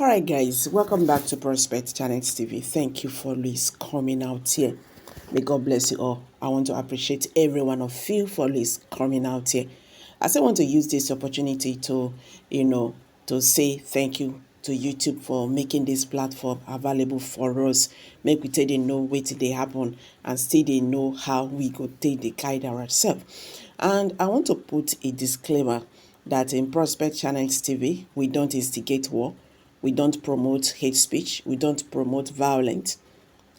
All right, guys, welcome back to Prospect Channels TV. Thank you for always coming out here. May God bless you all. I want to appreciate every one of you for always coming out here. I still want to use this opportunity to, to say thank you to YouTube for making this platform available for us. Make we take they know what they happen and still they know how we go take the guide ourselves. And I want to put a disclaimer that in Prospect Channels TV, we don't instigate war. We don't promote hate speech. We don't promote violence.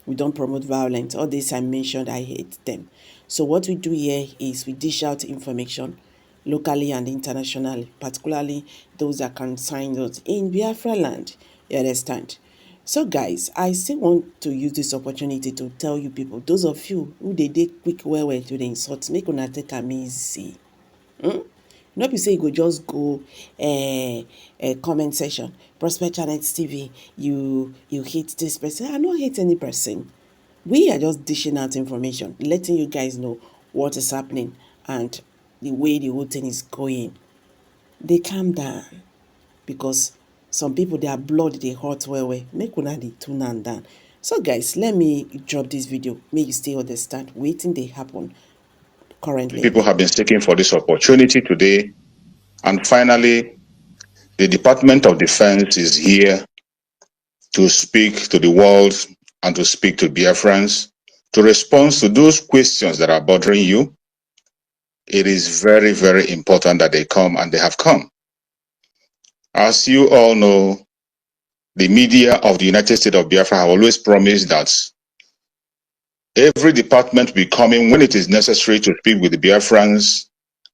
We don't promote violence. All this I mentioned, I hate them. So what we do here is we dish out information locally and internationally, particularly those that concern us in Biafra land. You understand? So guys, I still want to use this opportunity to tell you people, those of you who they did quick well to the insult, make una take am easy. No be say you go just go comment section, Prospect Channels TV, you hate this person. I don't hate any person. We are just dishing out information, letting you guys know what is happening and the way the whole thing is going. They calm down because some people, their blood, they hot well. Make una dey tune am down. So guys, let me drop this video. May you still understand waiting they happen currently. People have been seeking for this opportunity today. And finally, the Department of Defense is here to speak to the world and to speak to Biafrans, to respond to those questions that are bothering you. It is very, very important that they come, and they have come. As you all know, the media of the United States of Biafra have always promised that every department will be coming when it is necessary to speak with the Biafrans,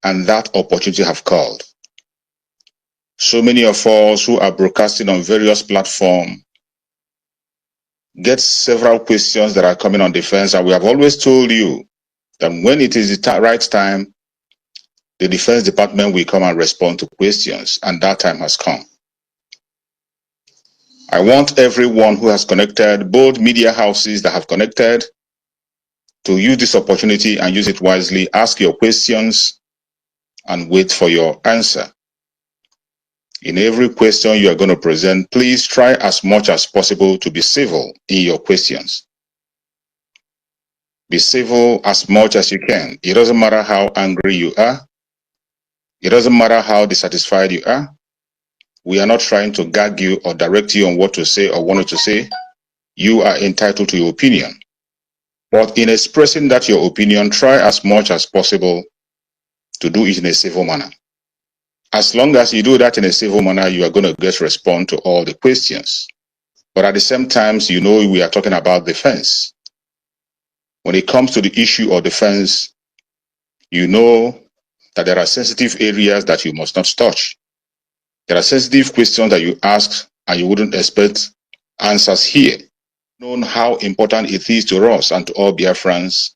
and that opportunity have called. So many of us who are broadcasting on various platforms get several questions that are coming on defense, and we have always told you that when it is the right time, the Defense Department will come and respond to questions, and that time has come. I want everyone who has connected, both media houses that have connected, to use this opportunity and use it wisely. Ask your questions and wait for your answer. In every question you are going to present, please try as much as possible to be civil in your questions. Be civil as much as you can. It doesn't matter how angry you are. It doesn't matter how dissatisfied you are. We are not trying to gag you or direct you on what to say or what to say. You are entitled to your opinion. But in expressing that your opinion, try as much as possible to do it in a civil manner. As long as you do that in a civil manner, you are going to get respond to all the questions. But at the same time, you know we are talking about defense. When it comes to the issue of defense, you know that there are sensitive areas that you must not touch. There are sensitive questions that you ask and you wouldn't expect answers here. Known how important it is to us and to all Biafrans,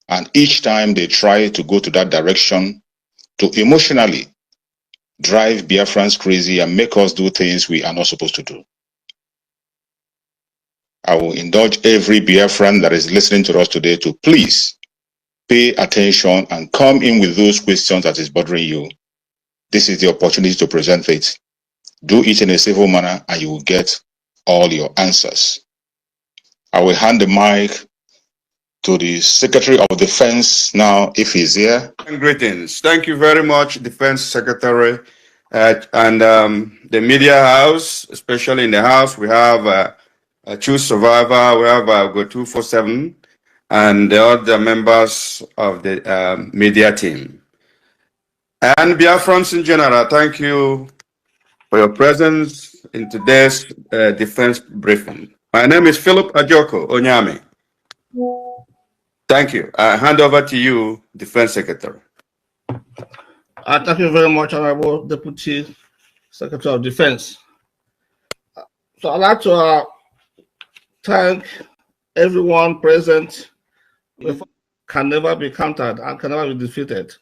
and each time they try to go to that direction to emotionally drive Biafrans crazy and make us do things we are not supposed to do. I will indulge every Biafran that is listening to us today to please pay attention and come in with those questions that is bothering you. This is the opportunity to present it. Do it in a civil manner and you will get all your answers. I will hand the mic to the Secretary of Defense now, if he's here. Greetings. Thank you very much, Defense Secretary. And the media house, especially in the house, we have a Choose Survivor, we have Go 247, and the other members of the media team. And Biafrans in general, thank you for your presence in today's defense briefing. My name is Philip Ajoko Onyame. Thank you. I hand over to you, Defense Secretary. Thank you very much, Honorable Deputy Secretary of Defense. So I'd like to thank everyone present. Can never be countered and can never be defeated.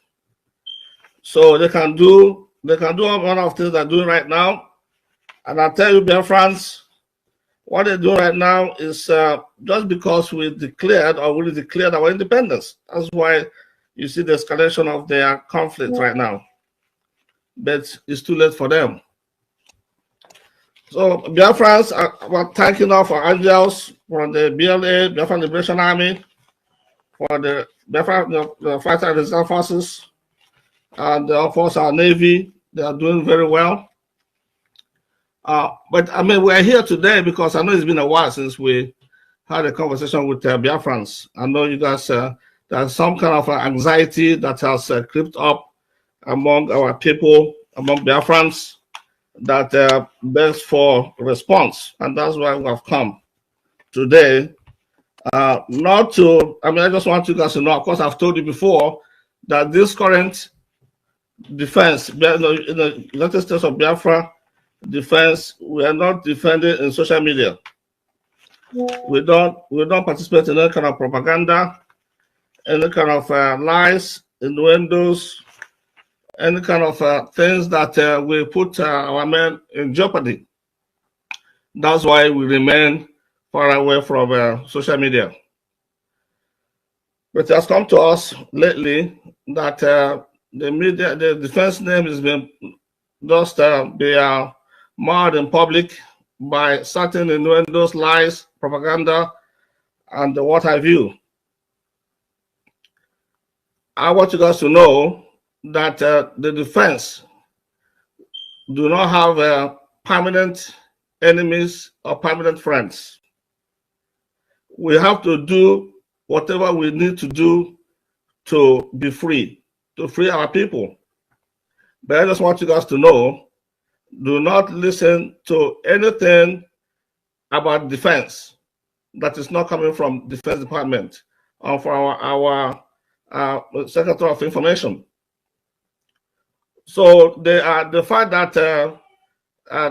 So they can do one of the things they're doing right now. And I tell you, Biafrans, what they're doing right now is just because we declared our independence. That's why you see the escalation of their conflict right now. But it's too late for them. So Biafrans, we're thanking all for angels from the BLA, Biafra Liberation Army, for the Biafra, the Fighter Resistance Forces, and of course our Navy. They are doing very well. But I mean, we're here today because I know it's been a while since we had a conversation with Biafrans. I know you guys, there's some kind of anxiety that has crept up among our people, among Biafrans, that begs for response. And that's why we have come today. Not to, I mean, I just want you guys to know, of course, I've told you before that this current defense, in the United States of Biafra defense, we are not defending in social media. We don't participate in any kind of propaganda, any kind of lies, innuendos, any kind of things that will put our men in jeopardy. That's why we remain far away from social media. But it has come to us lately that the media, the defense name has been just be marred in public by certain innuendos, lies, propaganda, and what have you. I want you guys to know that the defense do not have permanent enemies or permanent friends. We have to do whatever we need to do to be free, to free our people. But I just want you guys to know, do not listen to anything about defense that is not coming from Defense Department or from our Secretary of Information. So the fact that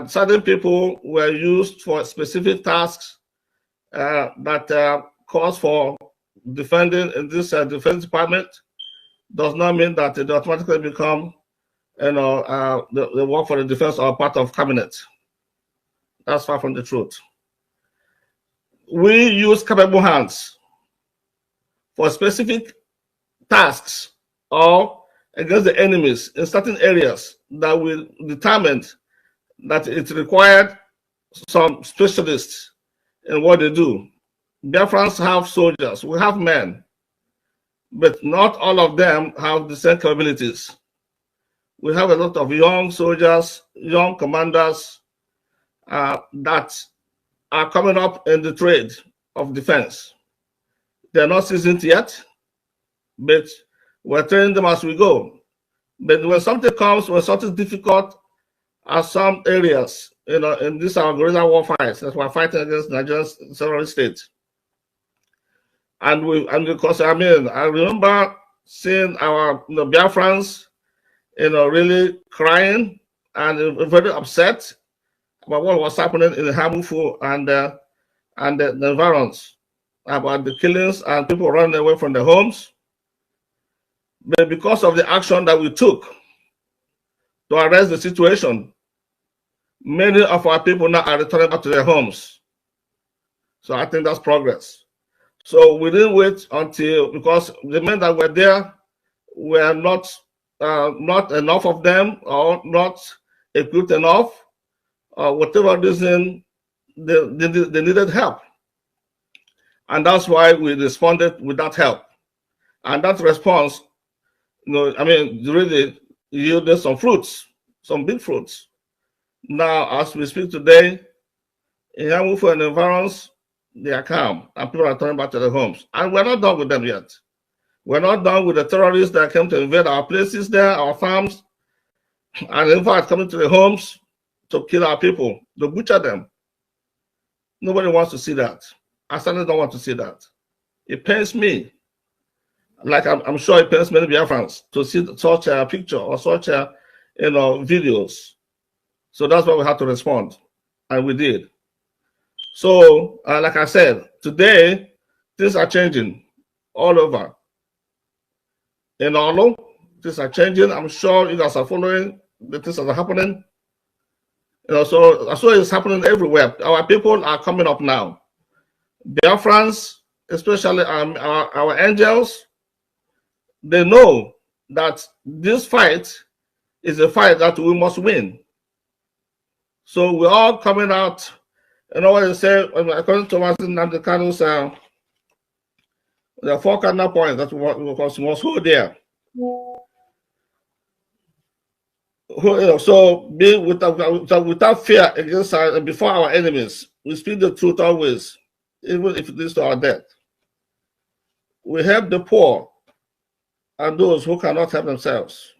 certain people were used for specific tasks that calls for defending in this Defense Department does not mean that they automatically become, they work for the defense or part of cabinet. That's far from the truth. We use capable hands for specific tasks or against the enemies in certain areas that will determine that it required some specialists in what they do. Biafrans have soldiers, we have men, but not all of them have the same capabilities. We have a lot of young soldiers, young commanders that are coming up in the trade of defense. They're not seasoned yet, but we're training them as we go. But when something comes, when something difficult, at some areas, in this our guerrilla warfare that we're fighting against Nigeria's several states. And because I remember seeing our Biafrans, really crying and very upset about what was happening in Hamufu and the environs, about the killings and people running away from their homes. But because of the action that we took to arrest the situation, many of our people now are returning back to their homes. So I think that's progress. So we didn't wait until, because the men that were there were not enough of them or not equipped enough, or whatever reason they needed help. And that's why we responded with that help. And that response, really yielded some fruits, some big fruits. Now, as we speak today, in Yamufu and environs, they are calm and people are turning back to their homes. And we're not done with them yet. We're not done with the terrorists that came to invade our places there, our farms, and in fact coming to the homes to kill our people, to butcher them. Nobody wants to see that. I certainly don't want to see that. It pains me, like I'm sure it pains many Biafrans to see such a picture or such videos. So that's why we had to respond, and we did. So, like I said, today things are changing all over. In Olo, things are changing. I'm sure you guys are following the things that are happening. So it's happening everywhere. Our people are coming up now. Biafrans, especially our angels, they know that this fight is a fight that we must win. So we're all coming out. You know what they say, according to Martin Nandekanus, there are 4 cardinal points that we must hold there. So being without fear against and before our enemies, we speak the truth always, even if it leads to our death. We help the poor and those who cannot help themselves.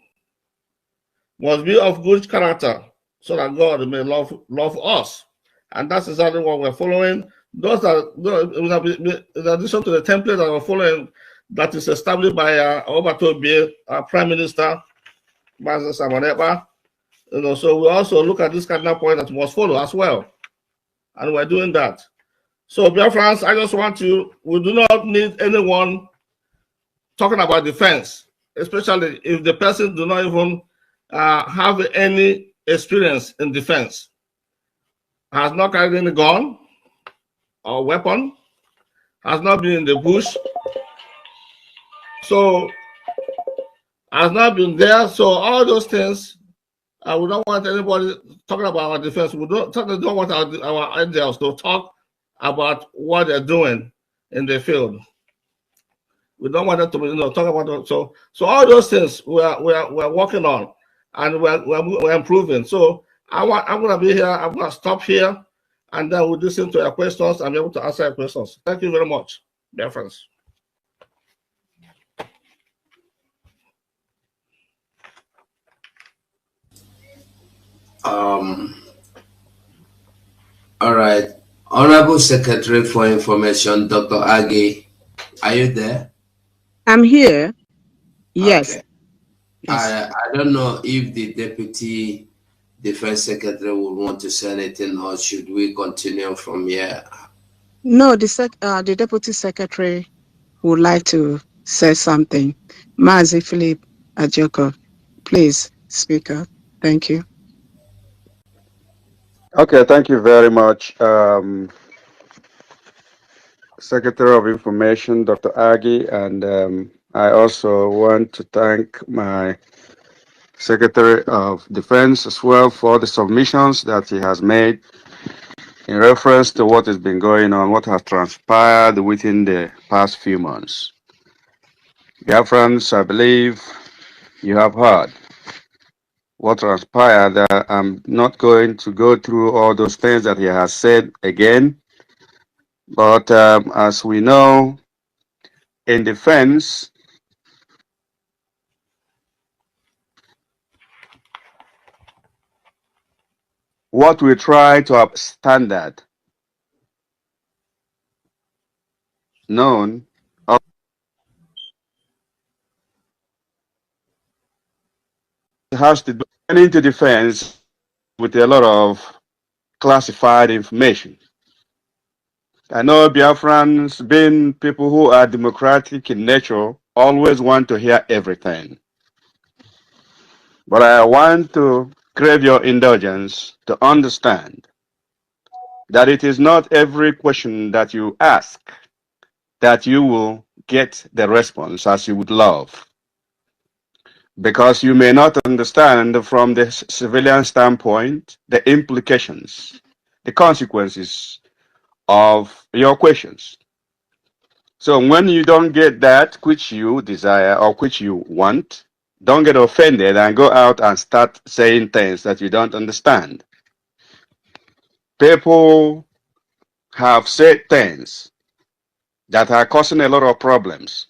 Must be of good character, so that God may love us. And that's exactly what we're following. Those are, in addition to the template that we're following, that is established by Obatobi, our Prime Minister, Master Samoneba. So we also look at this cardinal point that we must follow as well. And we're doing that. So, dear friends, I just want to, we do not need anyone talking about defense, especially if the person do not even have any experience in defense, has not carried any gun or weapon, has not been in the bush, so has not been there. So all those things, we don't want anybody talking about our defense. We don't want our angels to talk about what they're doing in the field. We don't want them to talk about it. So all those things we're working on, and we're improving. So I'm going to be here. I'm going to stop here, and then we'll listen to your questions and be able to answer your questions. Thank you very much, dear friends. All right. Honorable Secretary for Information, Dr. Agi, are you there? I'm here. Yes. Okay. Yes. I don't know if the Deputy Defense Secretary would want to say anything, or should we continue from here? No, the Deputy Secretary would like to say something. Mazi Philip Ajoko, please speak up. Thank you. Okay, thank you very much, Secretary of Information, Dr. Agi, and I also want to thank my Secretary of Defense as well for the submissions that he has made in reference to what has been going on, what has transpired within the past few months. Biafrans, I believe you have heard what transpired. I'm not going to go through all those things that he has said again, but as we know, in defense, what we try to have standard known of has to do into defense with a lot of classified information. I know Biafrans, being people who are democratic in nature, always want to hear everything. But I want to crave your indulgence to understand that it is not every question that you ask that you will get the response as you would love. Because you may not understand from the civilian standpoint the implications, the consequences of your questions. So when you don't get that which you desire or which you want, don't get offended and go out and start saying things that you don't understand. People have said things that are causing a lot of problems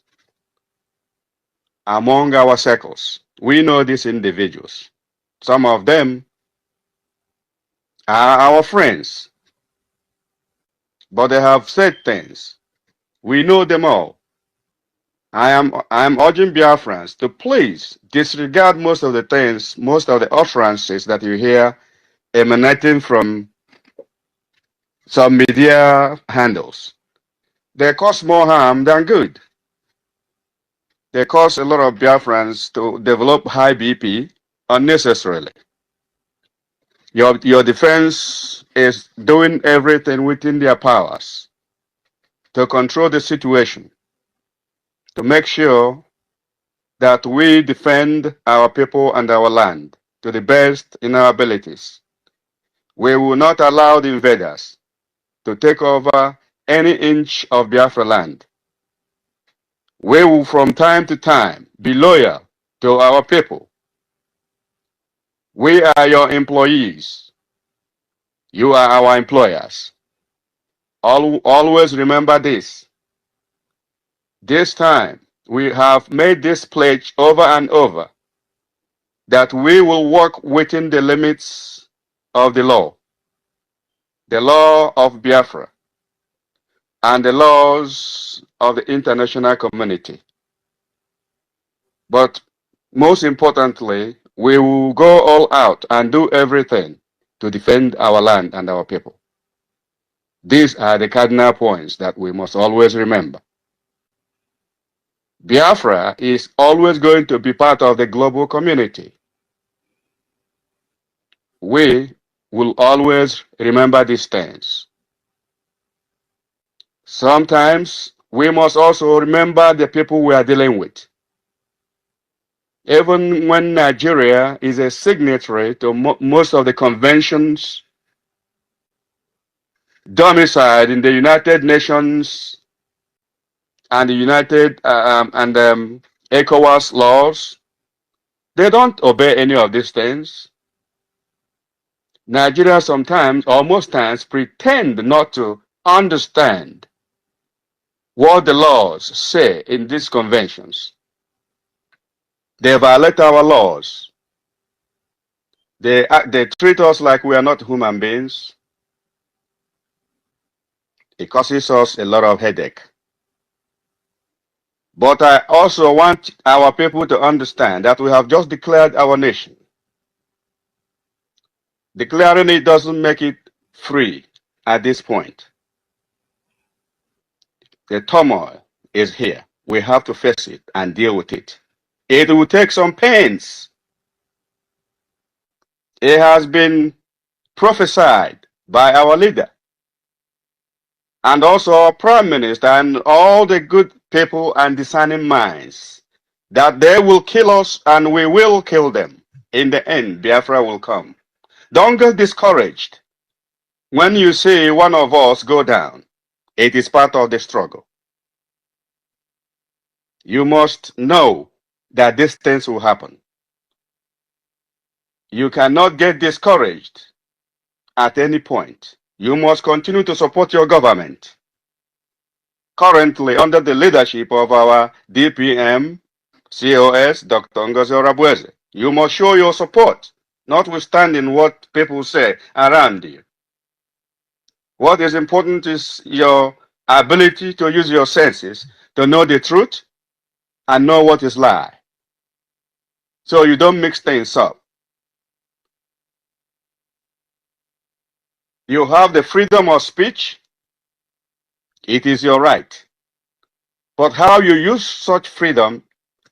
among our circles. We know these individuals. Some of them are our friends, but they have said things. We know them all. I am urging Biafrans to please disregard most of the things, most of the utterances that you hear emanating from some media handles. They cause more harm than good. They cause a lot of Biafrans to develop high BP unnecessarily. Your defense is doing everything within their powers to control the situation, to make sure that we defend our people and our land to the best in our abilities. We will not allow the invaders to take over any inch of Biafra land. We will from time to time be loyal to our people. We are your employees. You are our employers. Always remember this. This time, we have made this pledge over and over that we will work within the limits of the law of Biafra, and the laws of the international community. But most importantly, we will go all out and do everything to defend our land and our people. These are the cardinal points that we must always remember. Biafra is always going to be part of the global community. We will always remember these things. Sometimes we must also remember the people we are dealing with. Even when Nigeria is a signatory to most of the conventions domiciled in the United Nations and the ECOWAS laws, they don't obey any of these things. Nigeria sometimes, or most times, pretend not to understand what the laws say in these conventions. They violate our laws. They treat us like we are not human beings. It causes us a lot of headache. But I also want our people to understand that we have just declared our nation. Declaring it doesn't make it free at this point. The turmoil is here. We have to face it and deal with it. It will take some pains. It has been prophesied by our leader and also our prime minister and all the good people and discerning minds that they will kill us and we will kill them. In the end, Biafra will come. Don't get discouraged when you see one of us go down. It is part of the struggle. You must know that these things will happen. You cannot get discouraged at any point. You must continue to support your government. Currently, under the leadership of our DPM, COS, Dr. Ngozi Orabueze, you must show your support, notwithstanding what people say around you. What is important is your ability to use your senses to know the truth and know what is lie, so you don't mix things up. You have the freedom of speech. It is your right. But how you use such freedom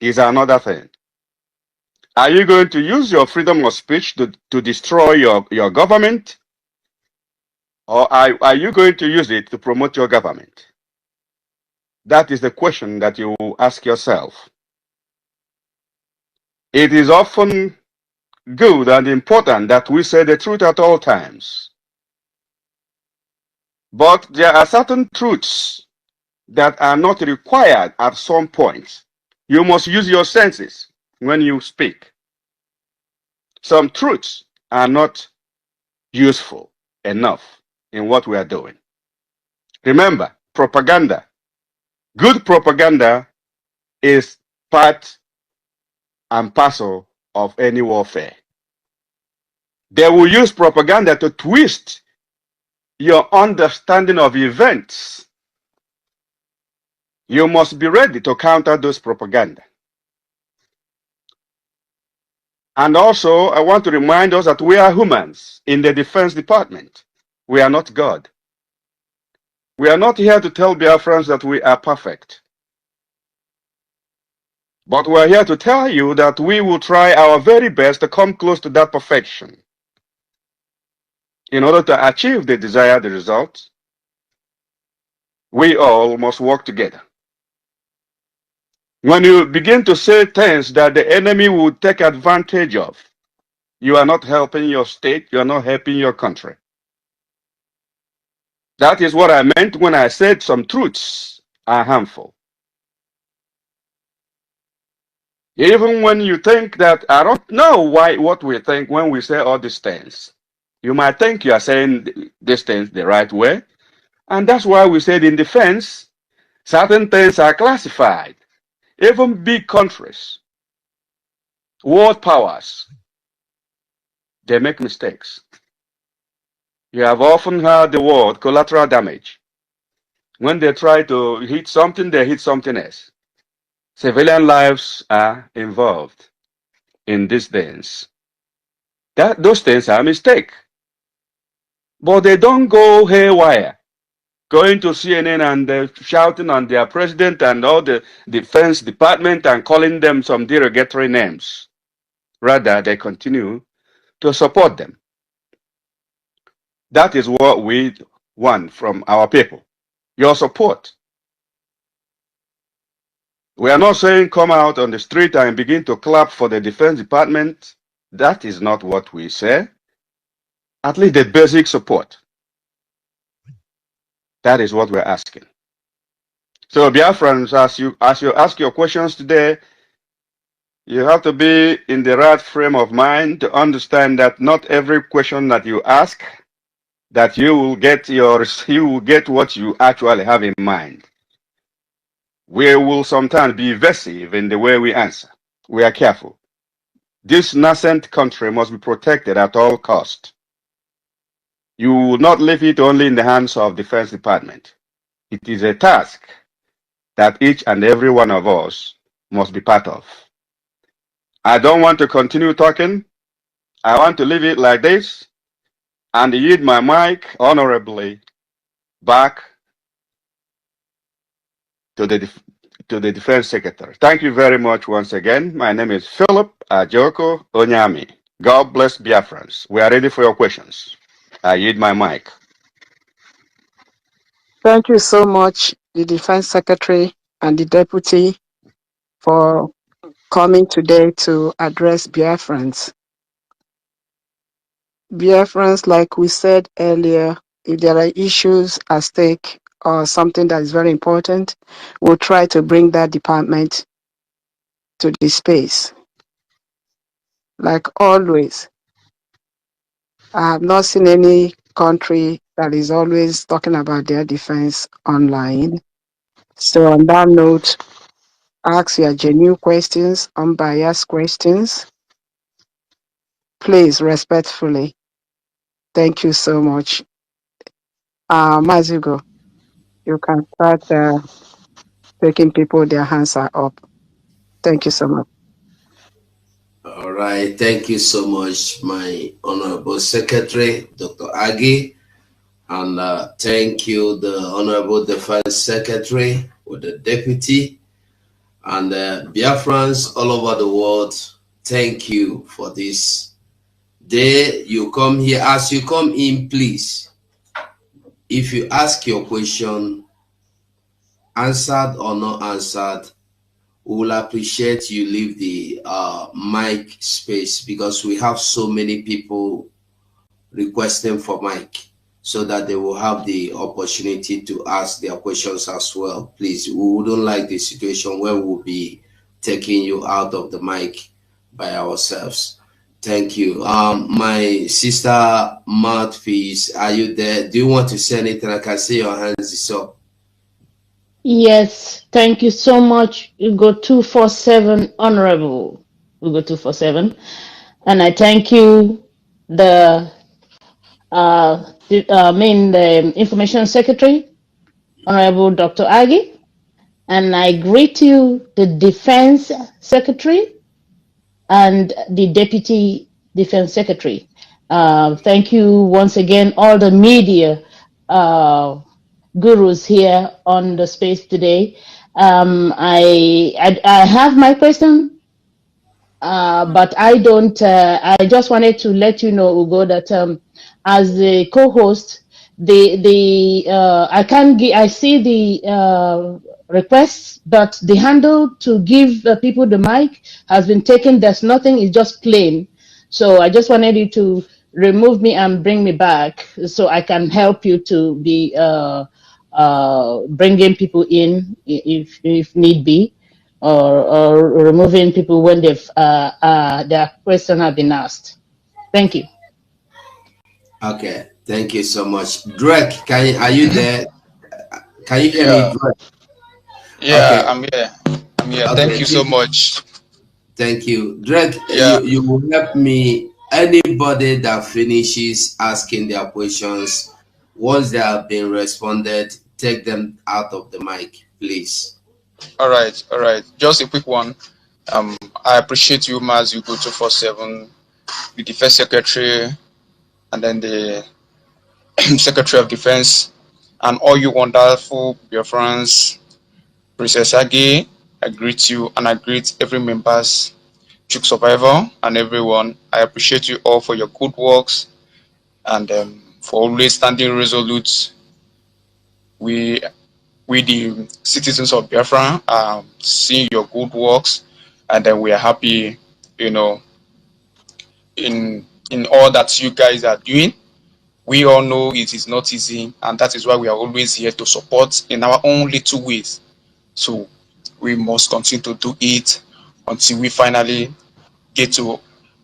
is another thing. Are you going to use your freedom of speech to destroy your government? Or are you going to use it to promote your government? That is the question that you will ask yourself. It is often good and important that we say the truth at all times. But there are certain truths that are not required at some point. You must use your senses when you speak. Some truths are not useful enough in what we are doing. Remember, propaganda. Good propaganda is part and parcel of any warfare. They will use propaganda to twist your understanding of events. You must be ready to counter those propaganda. And also, I want to remind us that we are humans in the Defense Department. We are not God. We are not here to tell Biafrans that we are perfect. But we are here to tell you that we will try our very best to come close to that perfection. In order to achieve the desired result, we all must work together. When you begin to say things that the enemy will take advantage of, You are not helping your state. You are not helping your country. That is what I meant when I said some truths are harmful. Even when you think that I don't know what we think when we say all these things. You might think you are saying these things the right way. And that's why we said in defense, certain things are classified. Even big countries, world powers, they make mistakes. You have often heard the word collateral damage. When they try to hit something, they hit something else. Civilian lives are involved in these things. Those things are a mistake. But they don't go haywire, going to CNN and shouting on their president and all the defense department and calling them some derogatory names. Rather, they continue to support them. That is what we want from our people. Your support. We are not saying come out on the street and begin to clap for the Defense Department. That is not what we say. At least the basic support. That is what we're asking. So Biafrans, as you ask your questions today, you have to be in the right frame of mind to understand that not every question that you ask, that you will get what you actually have in mind. We will sometimes be evasive in the way we answer. We are careful. This nascent country must be protected at all costs. You will not leave it only in the hands of Defense Department. It is a task that each and every one of us must be part of. I don't want to continue talking. I want to leave it like this and yield my mic honorably back to the Defense Secretary. Thank you very much once again. My name is Philip Ajoko Onyami. God bless Biafrans. We are ready for your questions. I yield my mic. Thank you so much, the Defense Secretary and the Deputy, for coming today to address Biafrans. Biafrans, like we said earlier, if there are issues at stake or something that is very important, we'll try to bring that department to the space. Like always, I have not seen any country that is always talking about their defense online. So on that note, ask your genuine questions, unbiased questions, please, respectfully. Thank you so much. Mazigo, you can start taking people, their hands are up. Thank you so much. All right. Thank you so much, my Honorable Secretary, Dr. Agi. And thank you, the Honorable Defense Secretary, with the Deputy, and Biafrans all over the world. Thank you for this day. You come here. As you come in, please, if you ask your question, answered or not answered, we will appreciate you leave the mic space, because we have so many people requesting for mic, so that they will have the opportunity to ask their questions as well. Please, we wouldn't like the situation where we'll be taking you out of the mic by ourselves. Thank you. My sister Mouthpiece, are you there? Do you want to say anything? I can see your hands is up. Yes, thank you so much. You go 247, Honorable. You go 247. And I thank you, the the Information Secretary, Honorable Dr. Agi. And I greet you, the Defense Secretary and the Deputy Defense Secretary. Thank you once again, all the media gurus here on the space today. I have my question, but I don't. I just wanted to let you know, Ugo, that as the co-host, I can give. I see the requests, but the handle to give people the mic has been taken. There's nothing. It's just plain. So I just wanted you to remove me and bring me back so I can help you to be bringing people in if need be, or removing people when their question have been asked. Thank you. Okay, thank you so much. Drake, are you there? Can you hear me, Yeah, Drake? yeah, Okay, I'm here. I'm here. Thank okay, you so much. thank you. Drake, Yeah, you will help me. Anybody that finishes asking their questions, once they have been responded, take them out of the mic, please. all right, all right. Just a quick one. I appreciate you, Maz. You go 247, the Defense Secretary, and then the Secretary of Defense, and all you wonderful your friends, Princess Agi. I greet you, and I greet every members, Chuk Survivor, and everyone. I appreciate you all for your good works and for always standing resolute. We we the citizens of Biafra seeing your good works, and then we are happy, you know, in all that you guys are doing. We all know it is not easy, and that is why we are always here to support in our own little ways. So we must continue to do it until we finally get to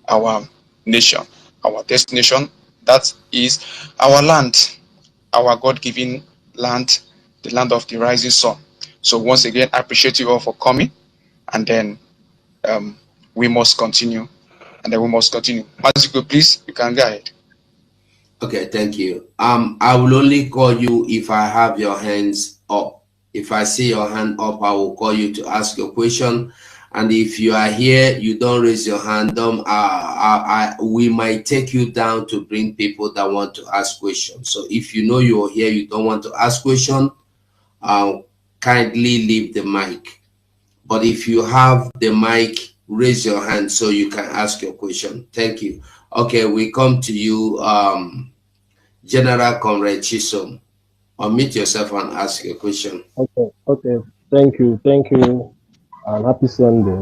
our nation, our destination. That is our land, our God-given land, the land of the rising sun. So once again, I appreciate you all for coming, and then um, we must continue, and then we must continue. Maziko, please, you can go ahead. Okay, thank you. I will only call you if I have your hands up. If I see your hand up, I will call you to ask your question. And if you are here, you don't raise your hand, we might take you down to bring people that want to ask questions. So if you know you're here, you don't want to ask question, kindly leave the mic. But if you have the mic, raise your hand so you can ask your question. Thank you. Okay, we come to you. General Comrade Chisom, unmute yourself and ask a question. Okay. Thank you, and happy Sunday.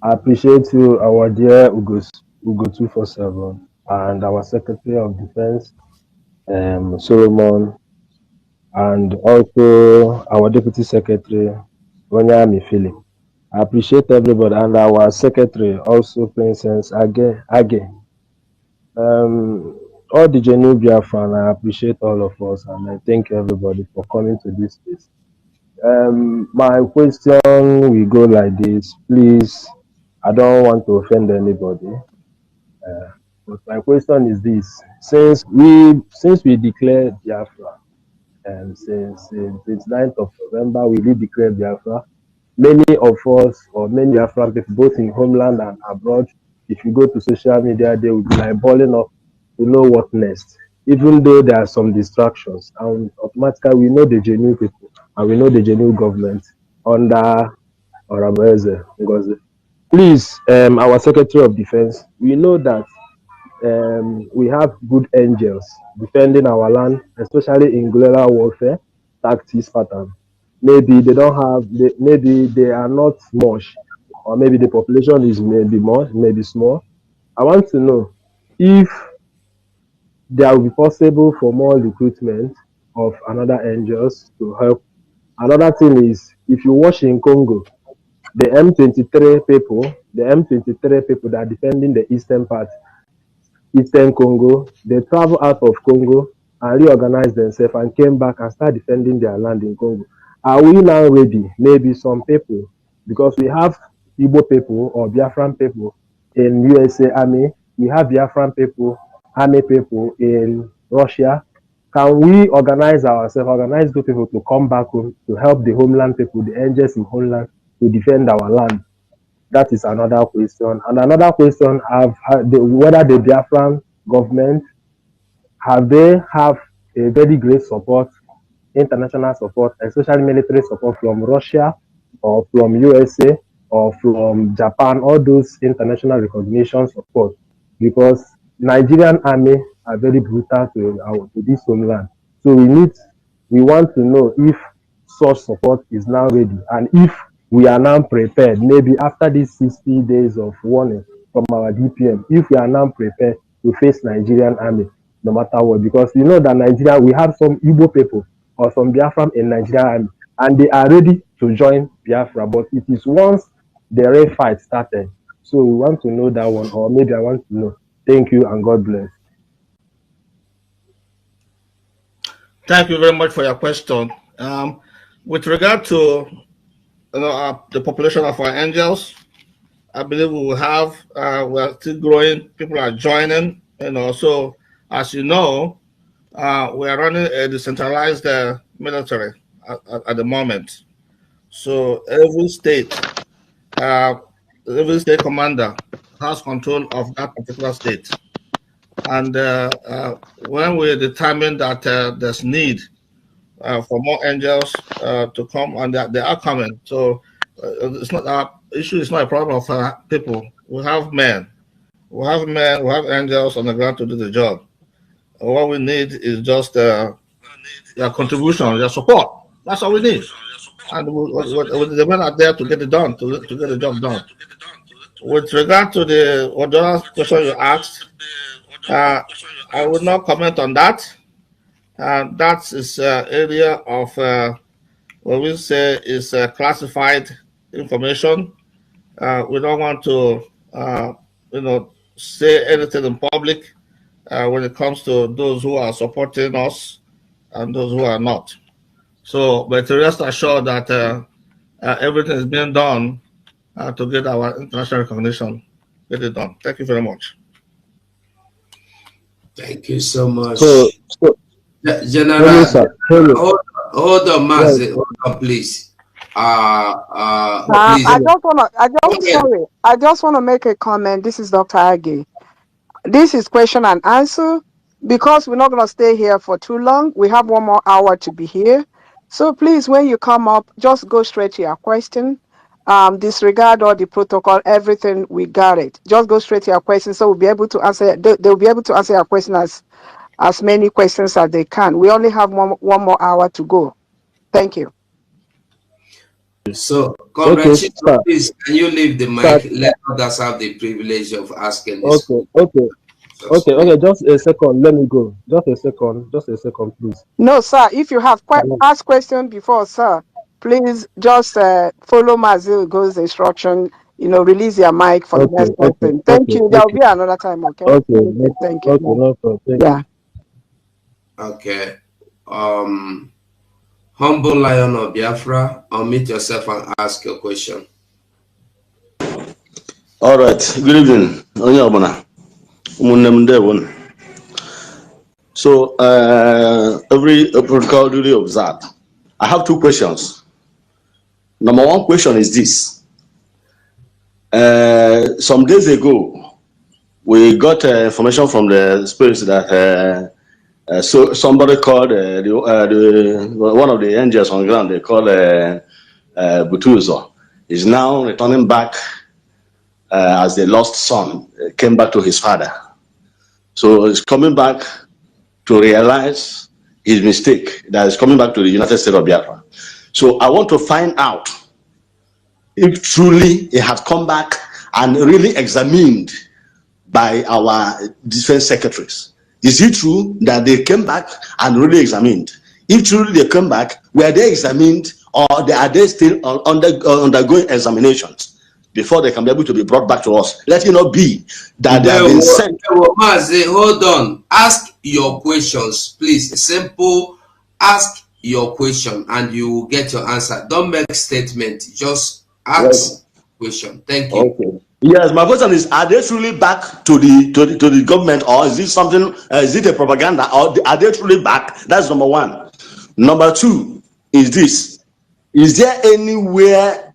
I appreciate you, our dear Ugo 247, and our Secretary of Defense, Solomon, and also our Deputy Secretary, Onyami Philip. I appreciate everybody, and our Secretary, also Princess Age. All the genuine Biafran, I appreciate all of us, and I thank everybody for coming to this space. My question will go like this. Please, I don't want to offend anybody, but my question is this: since we declared Biafra, since 29th of November, we did declare Biafra. Many of us, or many Biafran people, both in homeland and abroad, if you go to social media, they will be like balling up to know what next. Even though there are some distractions, and automatically we know the genuine people and we know the genuine government under Orabeze Ngozi. Please, our Secretary of Defense, we know that we have good angels defending our land, especially in guerrilla warfare tactics pattern. Maybe they don't have, maybe they are not much, or maybe the population is maybe more, maybe small. I want to know if there will be possible for more recruitment of another angels to help. Another thing is, if you watch in Congo, the M23 people that are defending the eastern part, Eastern Congo, they travel out of Congo and reorganize themselves and came back and start defending their land in Congo. Are we now ready? Maybe some people, because we have Igbo people or Biafran people in USA Army, we have Biafran people, Army people in Russia. Can we organize ourselves, organize those people to come back home to help the homeland people, the angels in homeland, to defend our land? That is another question. And another question: whether the Biafran government have they have a very great support, international support, especially military support from Russia or from USA or from Japan, all those international recognition support, because Nigerian army are very brutal to this homeland. So we want to know if such support is now ready, and if we are now prepared, maybe after these 60 days of warning, from our DPM if we are now prepared to face Nigerian army no matter what. Because you know that Nigeria, we have some Igbo people or some Biafra in Nigerian army, and they are ready to join Biafra. But it is once the real fight started. So we want to know that one, or maybe I want to know. Thank you and God bless. Thank you very much for your question. With regard to the population of our angels, I believe we will have, we are still growing, people are joining, so as you know, we are running a decentralized military at the moment. So every state commander has control of that particular state. And when we determine that there's need for more angels to come, and they are coming, so it's not our issue. It's not a problem of people. We have men, we have angels on the ground to do the job. What we need is just your contribution, your support. That's all we need. And the men are there to get it done, to get the job done. With regard to the other question you asked, I would not comment on that. That is area of what we say is classified information. We don't want to, say anything in public when it comes to those who are supporting us and those who are not. So, but rest assured that everything is being done to get our international recognition. Get it done. Thank you very much. Thank you so much. So General, hello. hold on, Mazi, hold on, please. Please. I just want to make a comment. This is Dr. Agi. This is question and answer, because we're not going to stay here for too long. We have 1 more hour to be here. So please, when you come up, just go straight to your question. Disregard all the protocol, everything, we got it. Just go straight to your question, so we'll be able to answer. They'll be able to answer your question as many questions as they can. We only have one more hour to go. Thank you. So, congratulations. Please, can you leave the mic? Let others have the privilege of asking this. Okay. Just a second. Let me go. Just a second, please. No, sir. If you have asked question before, sir, please just follow Mazil Go's instruction. Release your mic for the next person. Thank you. There will be another time. Okay. Thank you. No problem. Yeah. Okay. Humble Lion of Biafra, unmute yourself and ask your question. All right. Good evening. So, every protocol duly observed. I have 2 questions. Number 1 question is this. Some days ago, we got information from the spirits that so somebody called one of the angels on the ground. They called Butuzo. Is now returning back as the lost son came back to his father. So he's coming back to realize his mistake, that is coming back to the United States of Biafra. So I want to find out if truly he has come back and really examined by our defense secretaries. Is it true that they came back and really examined? If truly they came back, were they examined, or are they still undergoing examinations before they can be able to be brought back to us? Let it not be that they have been sent. Mazi, hold on. Ask your questions, please. Simple. Ask your question and you will get your answer. Don't make statement. Just ask question. Thank you. Okay. Yes, my question is: are they truly back to the government, or is this something? Is it a propaganda, or are they truly back? That's number 1. Number 2 is this: is there anywhere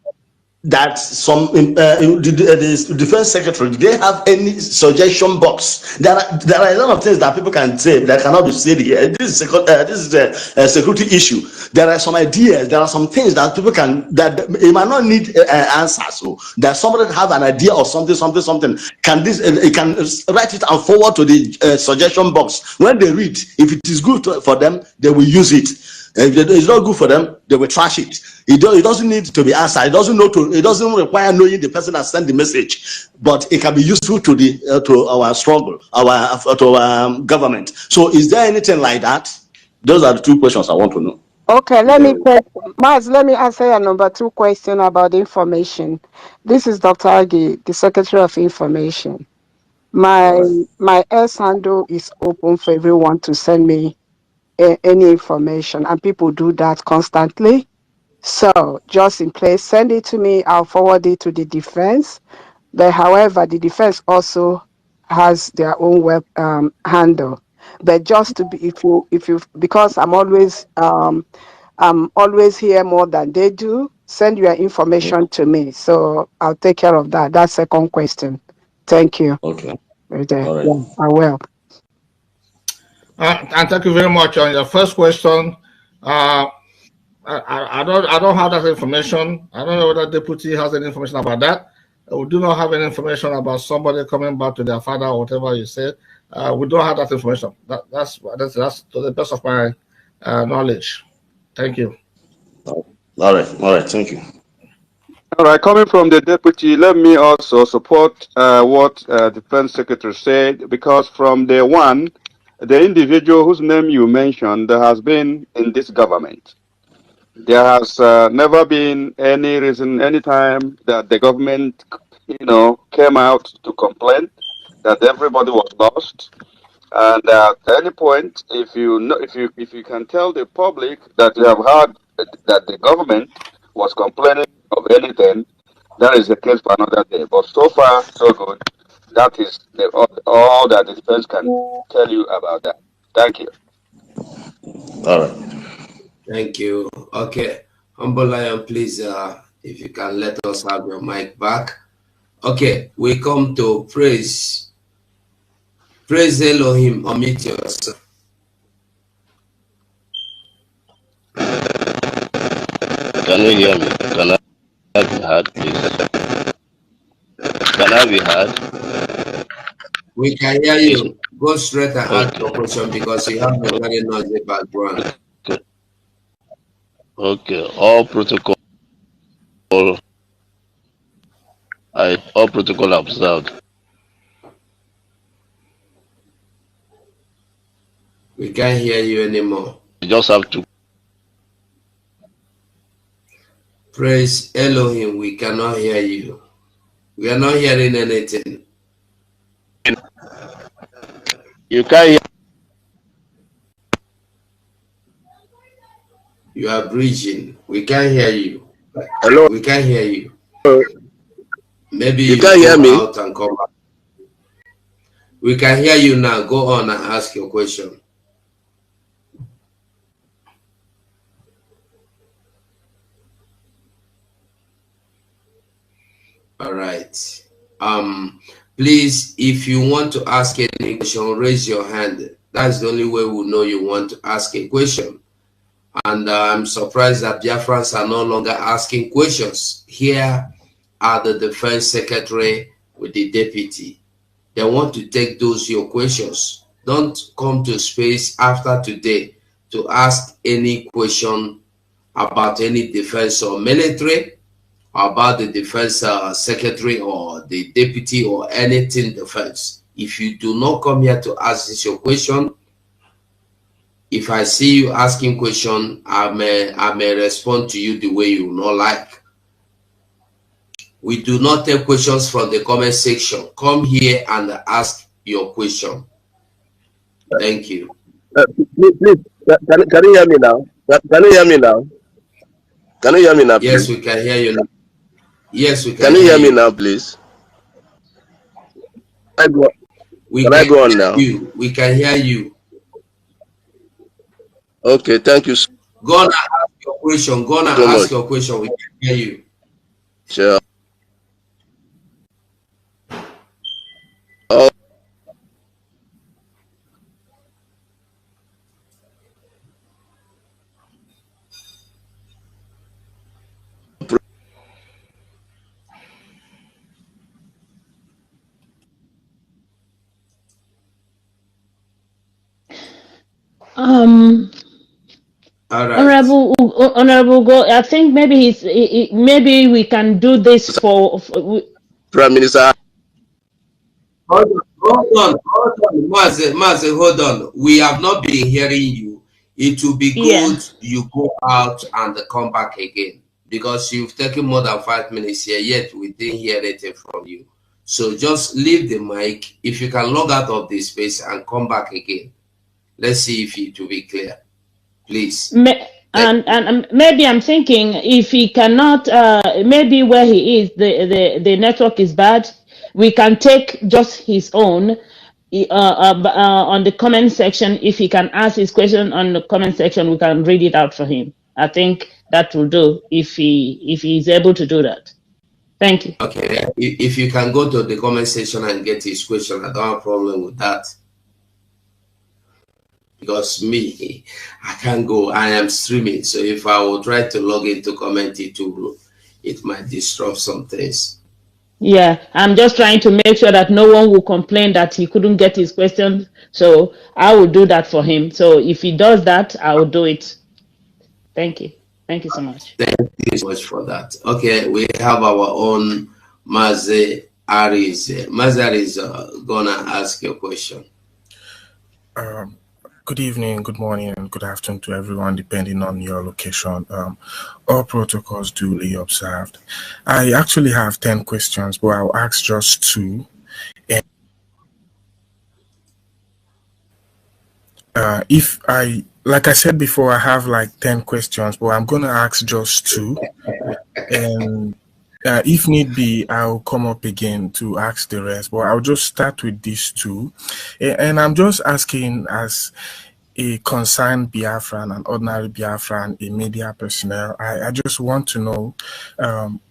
that some the defense secretary, do they have any suggestion box? There are a lot of things that people can say that cannot be said here. This is a security issue. There are some ideas, there are some things that people can, that it might not need answers. So that somebody have an idea or something. Can this it can write it and forward to the suggestion box. When they read, if it is good for them, they will use it. If it's not good for them, they will trash it. It doesn't need to be answered. It doesn't require knowing the person that sent the message, but it can be useful to to our struggle, to our government. So, is there anything like that? Those are the two questions I want to know. Okay, let me take Maz, let me answer your number 2 question about information. This is Dr. Agi, the Secretary of Information. My S handle is open for everyone to send me any information, and people do that constantly. So just in place, send it to me. I'll forward it to the defense. But however, the defense also has their own web handle. But just to be, if you, because I'm always here more than they do, send your information to me. So I'll take care of that. That's second question. Thank you. Okay. Right there. All right. Yeah, I will. And thank you very much on your first question. I don't have that information. I don't know whether deputy has any information about that. We do not have any information about somebody coming back to their father or whatever you said. We don't have that information. That's to the best of my knowledge. Thank you. All right. Thank you. All right, coming from the deputy, let me also support what Defense Secretary said, because from day one, the individual whose name you mentioned has been in this government. There has never been any reason, any time that the government, came out to complain that everybody was lost. And at any point, if you can tell the public that you have heard that the government was complaining of anything, that is the case for another day. But so far, so good. That is all that the defense can tell you about that. Thank you. All right. Thank you. Okay. Humble Lion, please, if you can let us have your mic back. Okay, we come to praise. Praise Elohim. Unmute yourself. Can you hear me? Can I be heard, please? Can I be heard? We can hear Please. you. Go straight and ask Okay. your question because you have a very noisy background. Okay. All protocol observed. We can't hear you anymore. You just have to. Praise Elohim. We cannot hear you. We are not hearing anything. You can't hear. You are bridging. We can't hear you. Hello. We can't hear you. Maybe You can't hear go me. out and come back. We can hear you now. Go on and ask your question. All right. Please, if you want to ask any question, raise your hand. That's the only way we'll know you want to ask a question. And I'm surprised that Biafrans are no longer asking questions. Here are the defense secretary with the deputy. They want to take those your questions. Don't come to space after today to ask any question about any defense or military, about the defense secretary or the deputy or anything defense. If you do not come here to ask this your question, if I see you asking question, I may respond to you the way you not like. We do not take questions from the comment section. Come here and ask your question. Thank you. Please, can you hear me now? Can you hear me now? Can you hear me now, please? Yes, we can hear you now. Yes, we Can you hear me now, please? Can I go on now? We can hear you. Okay, thank you. Go on and ask your question. Go on and ask your question. We can hear you. Sure. All right. Honorable Go, I think maybe maybe we can do this for Prime Minister. Hold on, Maze, hold on. We have not been hearing you. It will be yeah. good you go out and come back again because you've taken more than 5 minutes here, yet we didn't hear anything from you. So just leave the mic. If you can log out of this space and come back again, let's see if it will be clear. Please. And maybe I'm thinking if he cannot, maybe where he is, the network is bad. We can take just his own on the comment section. If he can ask his question on the comment section, we can read it out for him. I think that will do if he is able to do that. Thank you. Okay. If you can go to the comment section and get his question, I don't have a problem with that. Because me, I can't go. I am streaming, so if I will try to log into comment it might disrupt some things. Yeah, I'm just trying to make sure that no one will complain that he couldn't get his questions. So I will do that for him. So if he does that, I will do it. Thank you. Thank you so much. Thank you so much for that. Okay, we have our own Maze Aris. Maze Aris gonna ask your question. Good evening, good morning, and good afternoon to everyone, depending on your location. All protocols duly observed. I actually have 10 questions, but I'll ask just 2. Like I said before, I have like 10 questions, but I'm going to ask just 2. And if need be, I'll come up again to ask the rest, but I'll just start with these 2. And I'm just asking as a concerned Biafran, an ordinary Biafran, a media personnel, I just want to know,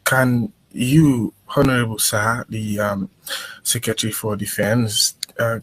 can you, Honorable Sir, the Secretary for Defense,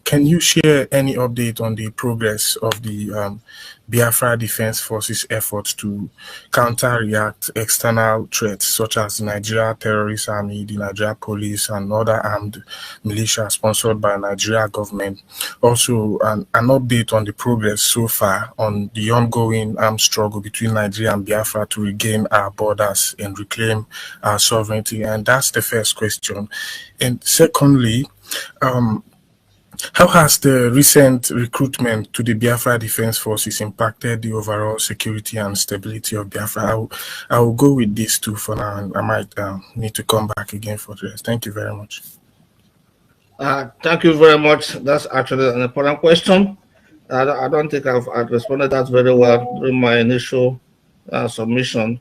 can you share any update on the progress of the Biafra Defense Forces efforts to counter-react external threats such as the Nigeria Terrorist Army, the Nigeria Police, and other armed militia sponsored by Nigeria government? Also, an update on the progress so far on the ongoing armed struggle between Nigeria and Biafra to regain our borders and reclaim our sovereignty. And that's the first question. And secondly, how has the recent recruitment to the Biafra Defense Forces impacted the overall security and stability of Biafra? I will go with these 2 for now, and I might need to come back again for the rest. Thank you very much. Thank you very much. That's actually an important question. I don't think I've responded that very well during my initial submission.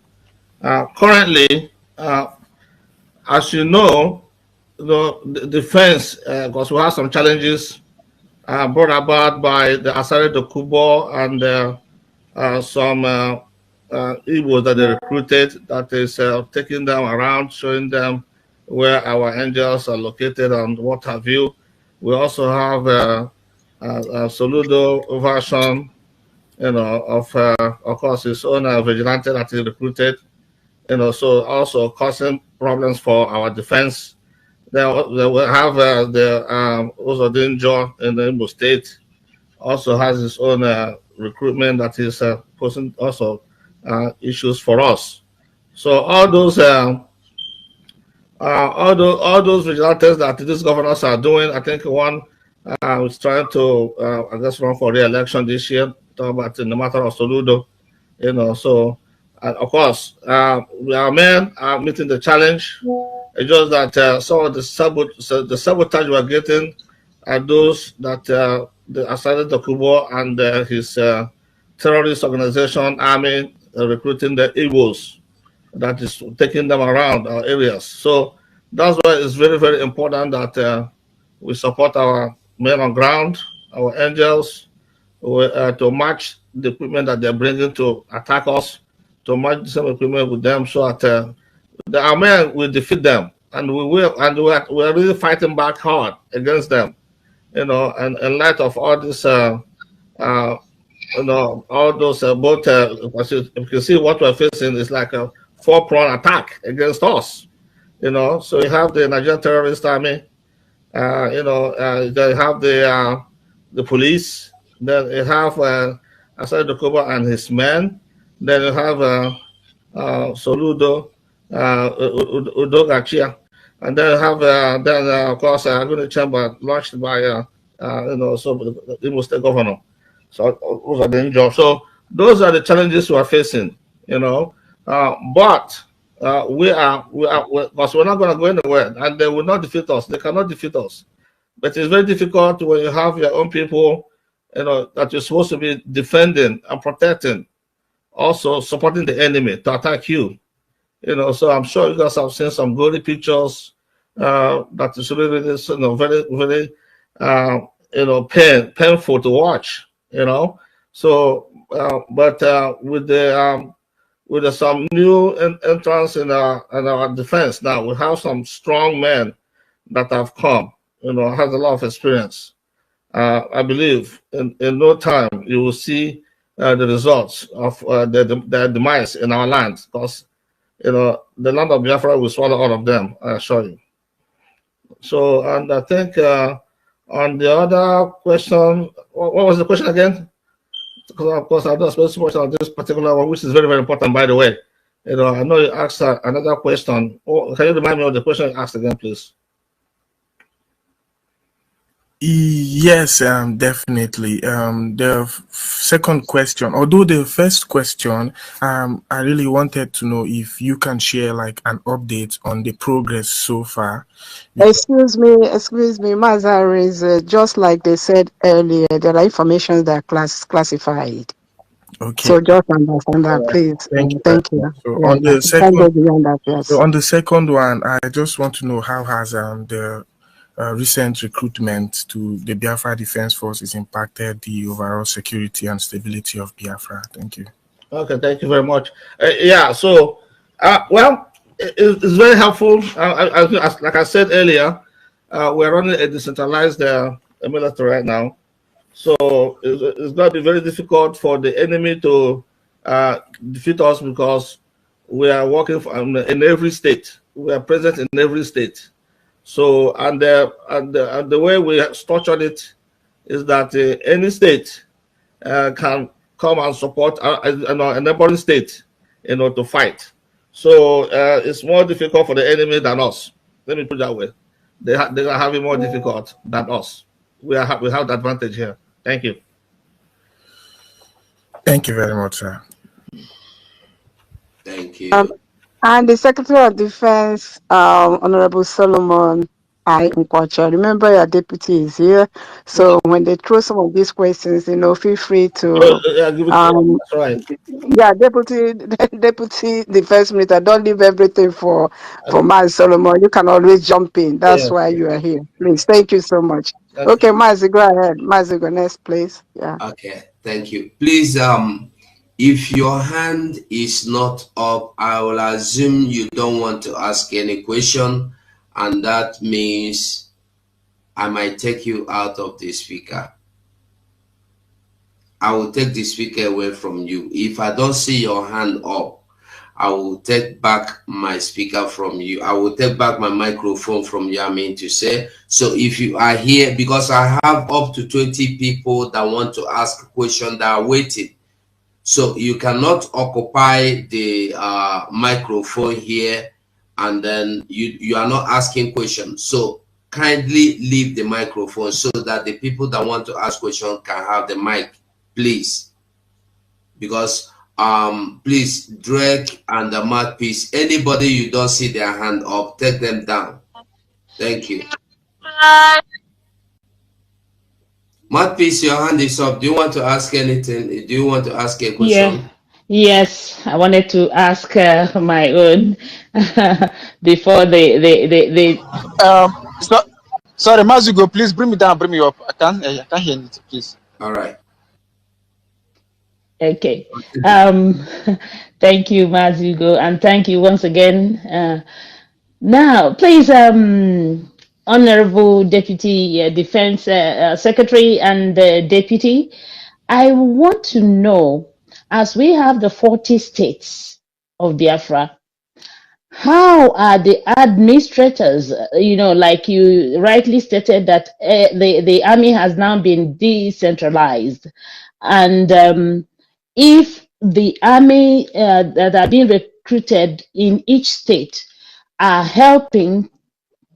Currently, as you know, the defense, because we have some challenges brought about by the Asare Dokubo and some Igbos that they recruited, that is taking them around, showing them where our angels are located and what have you. We also have a Soludo version, of course, his own vigilante that he recruited, so also causing problems for our defense. They will have the Uzodinjo in the Imo State, also has his own recruitment that is posing also issues for us. So all those vigilantes that these governors are doing, I think one is trying to, I guess, run for re-election this year. Talk about in the matter of Soludo, So, of course, our men are meeting the challenge. It's just that some of the sabotage we're getting are those that the Asade Dokubo and his terrorist organization army recruiting the Igbos that is taking them around our areas. So that's why it's very, very important that we support our men on ground, our angels, to match the equipment that they're bringing to attack us, to match the same equipment with them so that our men will defeat them. And we will, and we're really fighting back hard against them, and in light of all this, all those both, as you can see, what we're facing is like a 4-pronged attack against us, So you have the Nigerian terrorist army, they have the police, then you have Asad Dokuba and his men, Then you have Soludo, Udogachia, and then have of course Aguni Chamber launched by so the Imo State Governor. So those are the jobs. So those are the challenges we are facing. But because we're not going to go anywhere, and they will not defeat us. They cannot defeat us. But it's very difficult when you have your own people, that you're supposed to be defending and protecting, also supporting the enemy to attack you. So I'm sure you guys have seen some gory pictures that is really, very, very, painful to watch. So, but with some new entrance in our defense now, we have some strong men that have come. Has a lot of experience. I believe in no time you will see the results of their demise in our land, because the land of Biafra will swallow all of them, I assure you. So, and I think on the other question, what was the question again? Because of course I don't spend so much on this particular one, which is very, very important, by the way. I know you asked another question. Can you remind me of the question you asked again, please? Yes, definitely. The second question, although the first question, I really wanted to know if you can share like an update on the progress so far. Excuse me, Mazar, is just like they said earlier, there are information that are classified. Okay. So just understand that, please. Thank you. So Yeah, on the second, that, yes. so on the second one, I just want to know how has the recent recruitment to the Biafra Defense Forces impacted the overall security and stability of Biafra? Thank you. Okay, thank you very much. So, well, it's very helpful. Like I said earlier, we're running a decentralized military right now. So it's going to be very difficult for the enemy to defeat us, because we are working in every state. We are present in every state. So, and the way we structured it is that any state can come and support a neighboring state, to fight. So it's more difficult for the enemy than us. Let me put it that way. They are having more difficult than us. We have the advantage here. Thank you. Thank you very much, sir. Thank you. And the Secretary of Defense, Honorable Solomon I. Nkwacha, remember your deputy is here. So when they throw some of these questions, feel free to. That's right. Yeah, Deputy Defense Minister, don't leave everything for Maz Solomon. You can always jump in. That's why you are here. Please, thank you so much. Okay, Mazi, go ahead. Mazi, go next, please. Yeah. Okay, thank you. Please, if your hand is not up, I will assume you don't want to ask any question, and that means I might take you out of the speaker. I will take the speaker away from you. If I don't see your hand up, I will take back my speaker from you. I will take back my microphone from you, I mean to say. So if you are here, because I have up to 20 people that want to ask a question that are waiting. So you cannot occupy the microphone here and then you are not asking questions. So kindly leave the microphone so that the people that want to ask questions can have the mic, please. Because please, Drake and the mouthpiece, anybody you don't see their hand up, take them down. Thank you. Mouthpiece, your hand is up. Do you want to ask anything? Do you want to ask a question? Yeah. Yes, I wanted to ask my own before they. It's not. Sorry, Mazugo, please bring me down, bring me up. I can't hear anything, please. All right. Okay. Thank you, Mazugo, and thank you once again. Now, please, Honorable Deputy Defense Secretary and Deputy, I want to know, as we have the 40 states of Biafra, how are the administrators, like you rightly stated that the army has now been decentralized, and if the army that are being recruited in each state are helping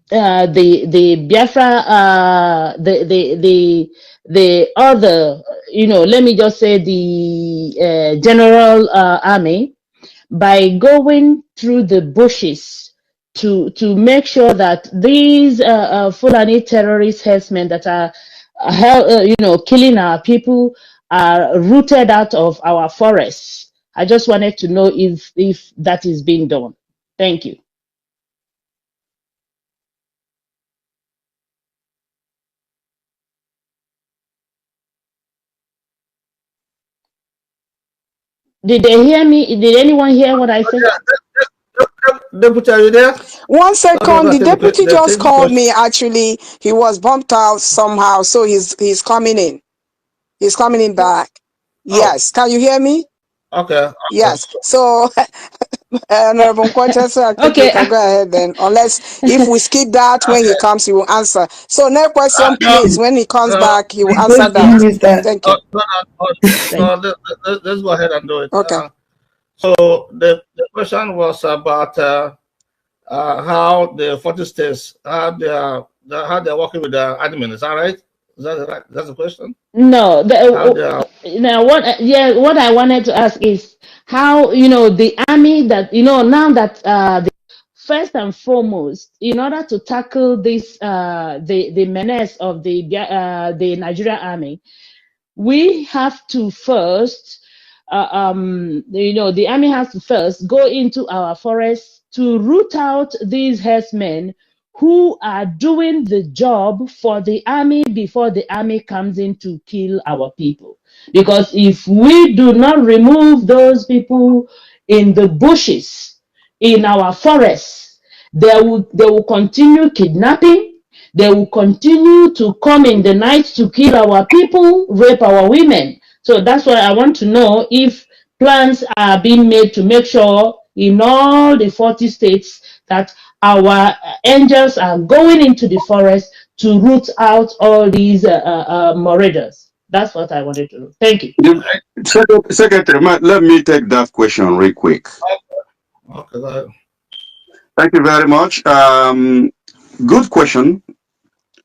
the Biafra, the other, let me just say the general army, by going through the bushes to make sure that these Fulani terrorist herdsmen that are killing our people are rooted out of our forests. I just wanted to know if that is being done. Thank you. Did they hear me? Did anyone hear what I said? Deputy, are you there? 1 second, the deputy just called question. me. Actually, he was bumped out somehow, so he's coming in. He's coming in back. Yes, can you hear me? Okay. Yes. So, Honorable Nkwachase, I think we can go ahead then. Unless if we skip that, when he comes, he will answer. So, next question, please. When he comes back, he will answer that. Thank you. Let's go ahead and do it. Okay. So the question was about how the 40 states how they're working with the admin. Is that right? Is that right? That's the question. No. What I wanted to ask is how the army that now that first and foremost, in order to tackle this the menace of the Nigerian army, we have to first the army has to first go into our forests to root out these herdsmen who are doing the job for the army before the army comes in to kill our people. Because if we do not remove those people in the bushes, in our forests, they will continue kidnapping. They will continue to come in the night to kill our people, rape our women. So that's why I want to know if plans are being made to make sure in all the 40 states that our angels are going into the forest to root out all these marauders. That's what I wanted to know. Thank you. Secretary, let me take that question real quick. Okay, go ahead. Thank you very much. Good question.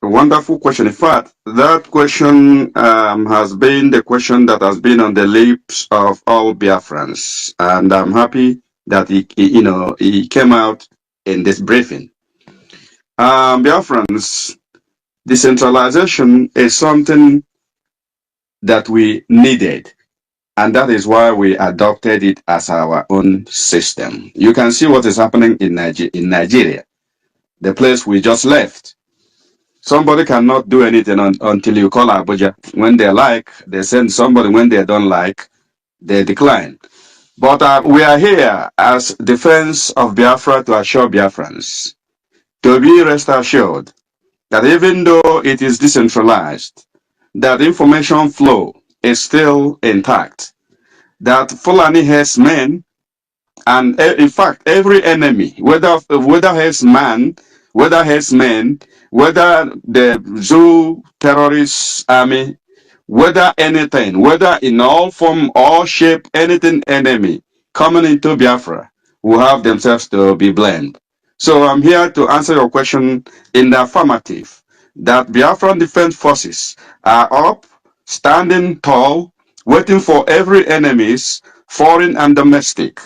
A wonderful question. In fact, that question has been the question that has been on the lips of all Biafrans, and I'm happy that he came out in this briefing. Biafrans, decentralization is something that we needed, and that is why we adopted it as our own system. You can see what is happening in Nigeria, the place we just left. Somebody cannot do anything until you call Abuja. When they like, they send somebody. When they don't like, they decline. But we are here as defense of Biafra to assure Biafrans to be rest assured that even though it is decentralized, that information flow is still intact, that Fulani herdsmen and in fact, every enemy, whether herdsman, whether herdsmen, whether the zoo terrorist army, whether anything, whether in all form, all shape, anything enemy coming into Biafra will have themselves to be blamed. So I'm here to answer your question in the affirmative, that Biafran Defense Forces are up, standing tall, waiting for every enemies, foreign and domestic,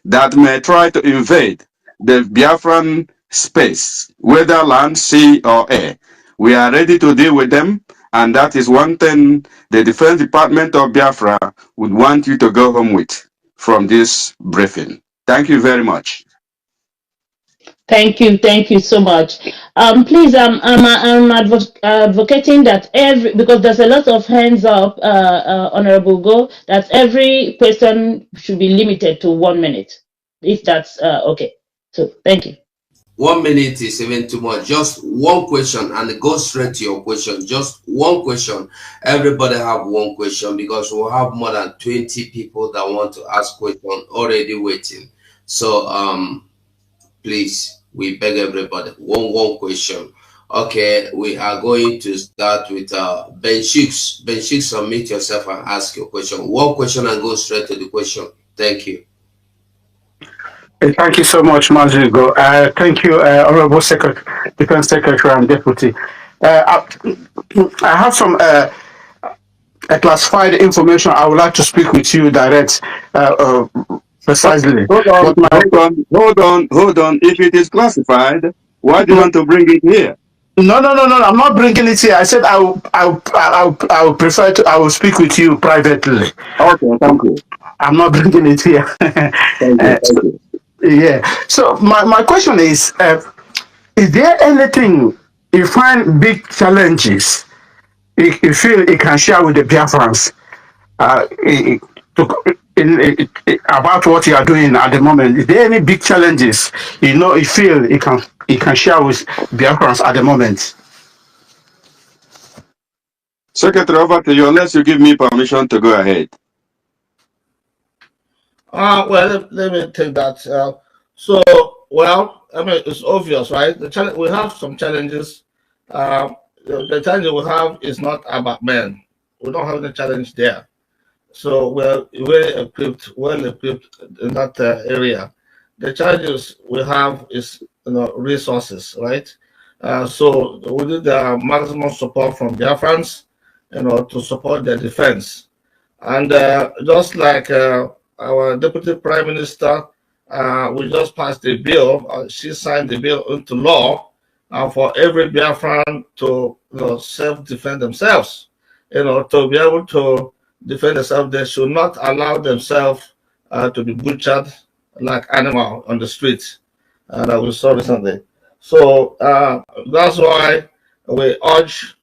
that may try to invade the Biafran space, whether land, sea, or air. We are ready to deal with them, and that is one thing the Defense Department of Biafra would want you to go home with from this briefing. Thank you very much. Thank you so much. Please, I'm advocating that because there's a lot of hands up, Honorable Go, that every person should be limited to 1 minute, if that's okay. So thank you. 1 minute is even too much. Just one question and go straight to your question. Just one question. Everybody have one question because we'll have more than 20 people that want to ask questions already waiting. So please, we beg everybody one question. Okay, we are going to start with Ben Shooks. Ben Shooks, submit yourself and ask your question. One question and go straight to the question. Thank you. Thank you so much, Mazugo. Thank you, Honorable Defense Secretary and Deputy. I have some classified information. I would like to speak with you direct, precisely. Hold on, But my hold on. If it is classified, why do you want to bring it here? no. I'm not bringing it here. I said I will prefer to. I will speak with you privately. Okay, thank you. I'm not bringing it here. Thank you. Thank you. Yeah. So my question is there anything you find big challenges you feel you can share with the Biafrans to, about what you are doing at the moment? Is there any big challenges you feel you can share with Biafrans at the moment? Secretary, over to you, unless you give me permission to go ahead. Well, let me take that. Well, I mean, it's obvious, right? We have some challenges. The challenge we have is not about men. We don't have any challenge there. So we're well equipped in that area. The challenges we have is resources, right? So we need the maximum support from Biafrans, to support their defense. And just like our Deputy Prime Minister, we just passed a bill. She signed the bill into law for every Biafran to self-defend themselves. To be able to defend themselves, they should not allow themselves to be butchered like animal on the streets that we saw recently. So that's why we urge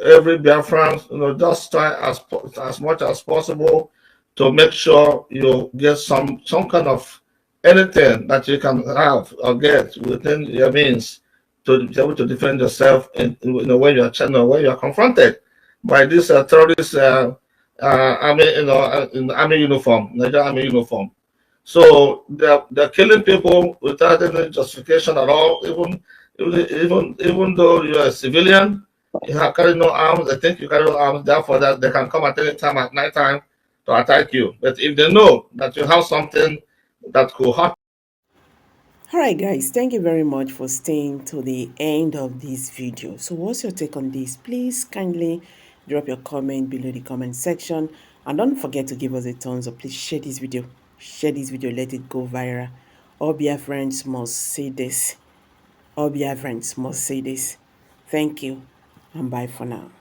every Biafran, just try as much as possible to make sure you get some kind of anything that you can have or get within your means to be able to defend yourself when you are when you are confronted by this terrorist army, in army uniform, Nigerian army uniform. So they're killing people without any justification at all. Even though you're a civilian, you have carried no arms. They think you carry no arms. Therefore, that they can come at any time at night time to attack you. But if they know that you have something that could happen. All right, guys, thank you very much for staying to the end of this video. So what's your take on this? Please kindly drop your comment below the comment section, and don't forget to give us a thumbs up. Please share this video. Share this video. Let it go viral. All Biafrans must say this. All Biafrans must say this. Thank you, and bye for now.